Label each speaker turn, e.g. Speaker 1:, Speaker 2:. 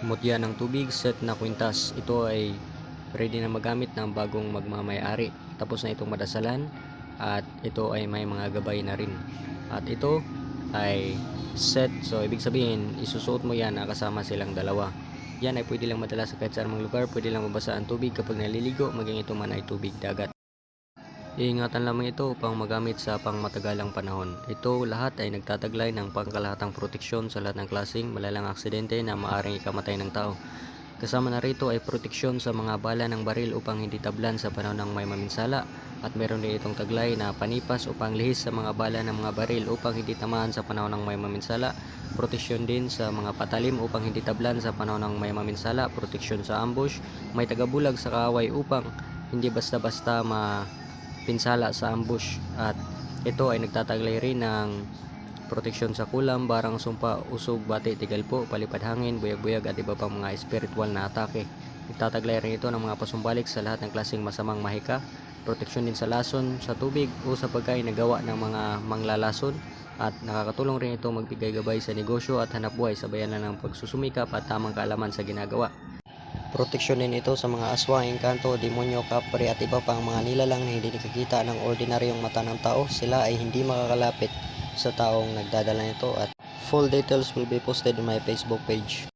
Speaker 1: mutya ng tubig, set na kwintas. Ito ay ready na magamit ng bagong magmamay-ari. Tapos na itong madasalan at ito ay may mga gabay na rin. At ito ay set, so ibig sabihin isusuot mo yan na kasama silang dalawa. Yan ay pwede lang madala sa kahit saan lugar, pwede lang mabasa ang tubig kapag naliligo, maging ito man ay tubig dagat. Iingatan lamang ito upang magamit sa pangmatagalang panahon. Ito lahat ay nagtataglay ng pangkalahatang proteksyon sa lahat ng klaseng malalang aksidente na maaaring ikamatay ng tao. Kasama na rito ay proteksyon sa mga bala ng baril upang hindi tablan sa panahon ng may maminsala, at meron din itong taglay na panipas upang lihis sa mga bala ng mga baril upang hindi tamaan sa panahon ng may maminsala. Proteksyon din sa mga patalim upang hindi tablan sa panahon ng may maminsala. Proteksyon sa ambush, may tagabulag sa kaaway upang hindi basta-basta pinsala sa ambush. At ito ay nagtataglay rin ng proteksyon sa kulam, barang, sumpa, usog, bati, tigalpo, palipad hangin, buyag-buyag at iba pang mga espiritual na atake. Nagtataglay rin ito ng mga pasumbalik sa lahat ng klaseng masamang mahika. Proteksyon din sa lason sa tubig o sa pagkain na gawa ng mga manglalason. At nakakatulong rin ito magbigay gabay sa negosyo at hanap buhay, sabayan na ng pagsusumikap at tamang kaalaman sa ginagawa. Proteksyon din ito sa mga aswang, engkanto, demonyo, kapre at iba pang mga nilalang na hindi nakikita ng ordinaryong mata ng tao. Sila ay hindi makakalapit sa taong nagdadala nito, at full details will be posted in my Facebook page.